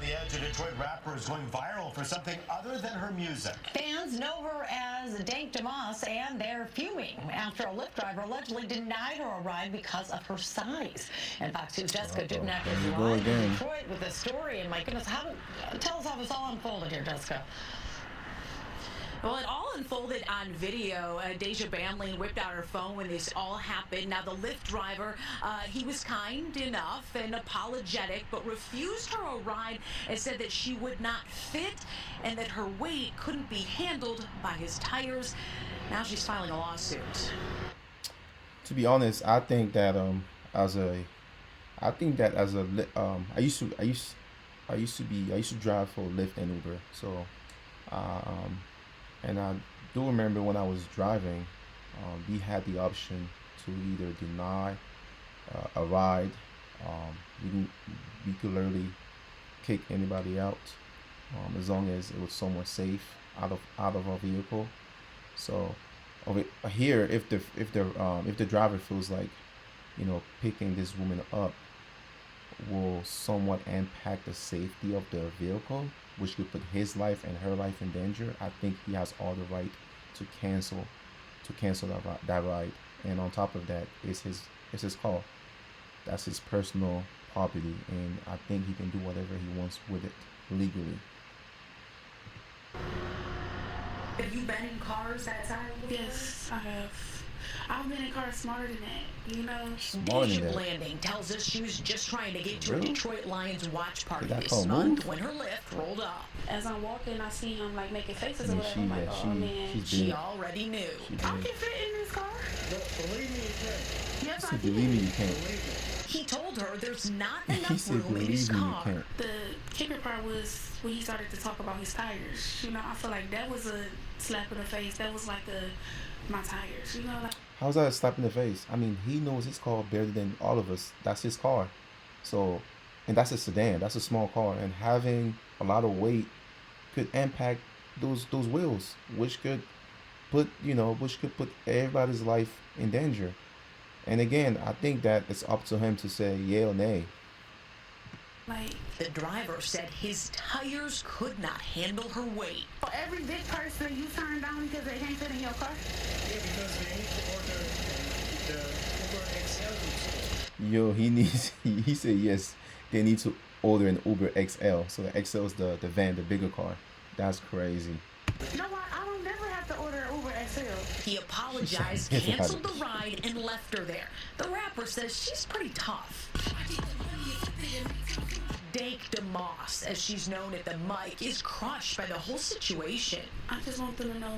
the edge, a Detroit rapper is going viral for something other than her music. Fans know her as Dank Demoss, and they're fuming after a Lyft driver allegedly denied her a ride because of her size. And Fox 2's Jessica Dubnak is live in Detroit with this story. And my goodness, tell us how this all unfolded here, Jessica. Well, it all unfolded on video. Dajua Blanding whipped out her phone when this all happened. Now, the Lyft driver, he was kind enough and apologetic, but refused her a ride and said that she would not fit and that her weight couldn't be handled by his tires. Now she's filing a lawsuit. To be honest, I think that I used to drive for Lyft and Uber, so and I do remember when I was driving, we had the option to either deny a ride. We could literally kick anybody out as long as it was somewhere safe out of our vehicle. So over here, if the driver feels like, picking this woman up will somewhat impact the safety of the vehicle, which could put his life and her life in danger, I think he has all the right to cancel that ride. And on top of that, it's his car. That's his personal property, and I think he can do whatever he wants with it legally. Have you been in cars that size before? Yes, I have. I've been in cars smarter than that, Dajua Blanding tells us she was just trying to get to a Detroit Lions watch party this month when her Lyft rolled up. As I'm walking, I see him making faces or whatever. I'm like, oh man. She already knew. I can fit in this car. Believe me, you can. Yes, I can. Believe me, you can't. He told her there's not enough room in his car. The kicker part was when he started to talk about his tires. I feel like that was a slap in the face. That was like my tires. How's that a slap in the face? I mean, he knows his car better than all of us. That's his car. So, and that's a sedan. That's a small car. And having a lot of weight could impact those wheels, which could put everybody's life in danger. And again, I think that it's up to him to say yay or nay. The driver said his tires could not handle her weight. For every big person you turn down because they can't fit in your car? Yeah, because they need to order the Uber XL. He said yes, they need to order an Uber XL. So the XL is the van, the bigger car. That's crazy. No, I don't never have to order an Uber XL. He apologized, canceled the ride, and left her there. The rapper says she's pretty tough. Dank Demoss, as she's known at the mic, is crushed by the whole situation. I just want them to know,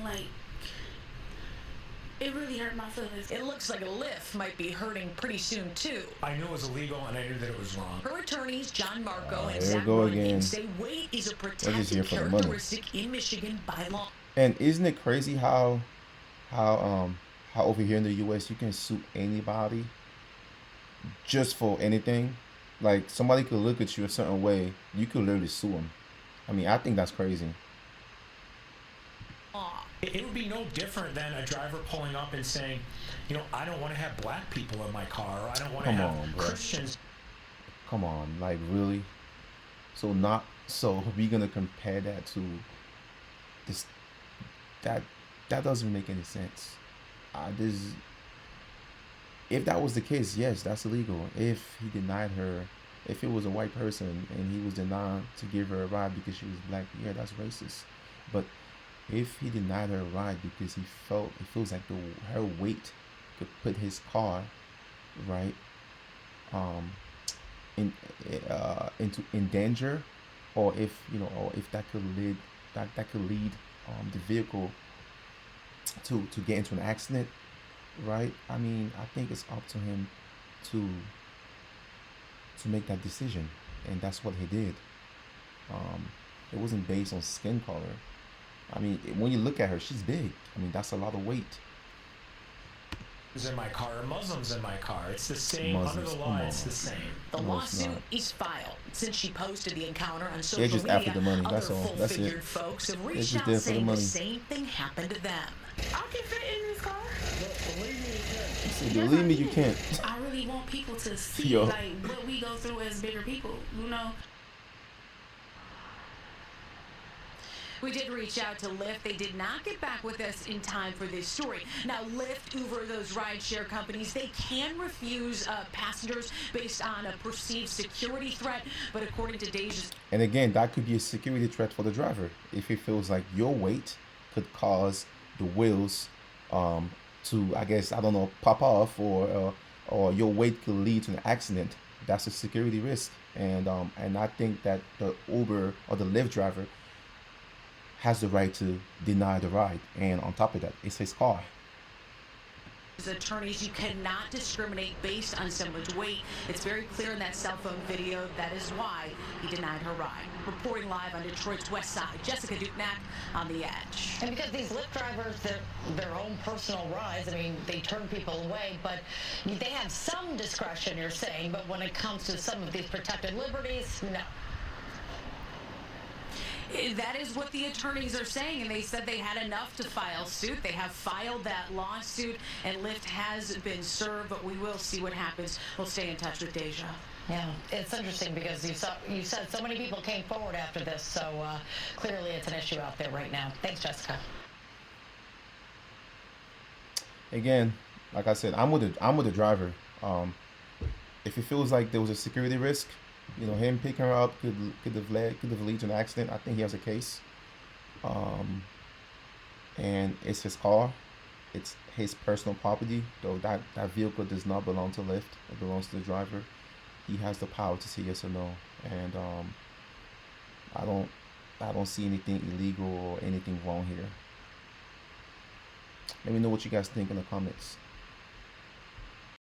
it really hurt my feelings. It looks like a Lyft might be hurting pretty soon, too. I knew it was illegal, and I knew that it was wrong. Her attorneys, John Marco and Here we Zach go Runyon, again. say weight is a just protected here for the money. characteristic in Michigan by law. And isn't it crazy how over here in the U.S. you can sue anybody just for anything? Like, somebody could look at you a certain way, you could literally sue them. I mean, I think that's crazy. It would be no different than a driver pulling up and saying, I don't want to have black people in my car, or I don't want to have Christians. Come on, like, really? So we're gonna compare that to this? That doesn't make any sense. If that was the case, yes, that's illegal. If he denied her, if it was a white person and he was denied to give her a ride because she was black, yeah, that's racist. But if he denied her a ride because he feels like her weight could put his car, right, in danger, or if that could lead the vehicle to get into an accident, right? I mean, I think it's up to him to make that decision, and that's what he did. It wasn't based on skin color. I mean, when you look at her, she's big. I mean, that's a lot of weight. In my car, or Muslims in my car. It's the same. Under the law, it's the same. The lawsuit is filed since she posted the encounter on social just media. after the money. That's all. That's it. Full-figured folks have It's reached just out there for the saying the money. same thing happened to them. I can fit in this car. Believe me, you can. He said, believe me, you can't. I really want people to see Yo. what we go through as bigger people, We did reach out to Lyft. They did not get back with us in time for this story. Now, Lyft, Uber, those rideshare companies, they can refuse passengers based on a perceived security threat. But according to Dajua's... And again, that could be a security threat for the driver. If it feels like your weight could cause the wheels to, I guess, I don't know, pop off, or your weight could lead to an accident, that's a security risk. And I think that the Uber or the Lyft driver has the right to deny the ride. And on top of that, it's his car. Attorneys, you cannot discriminate based on someone's weight. It's very clear in that cell phone video. That is why he denied her ride. Reporting live on Detroit's West Side, Jessica Duknak on The Edge. And because these Lyft drivers, their own personal rides, I mean, they turn people away, but they have some discretion, you're saying, but when it comes to some of these protected liberties, no. That is what the attorneys are saying, and they said they had enough to file suit. They have filed that lawsuit, and Lyft has been served, but we will see what happens. We'll stay in touch with Dajua. Yeah, it's interesting because you said so many people came forward after this, so clearly it's an issue out there right now. Thanks, Jessica. Again, like I said, I'm with the driver. If it feels like there was a security risk, you know, him picking her up could have led to an accident. I think he has a case. And it's his car. It's his personal property, though that vehicle does not belong to Lyft. It belongs to the driver. He has the power to say yes or no. And I don't see anything illegal or anything wrong here. Let me know what you guys think in the comments.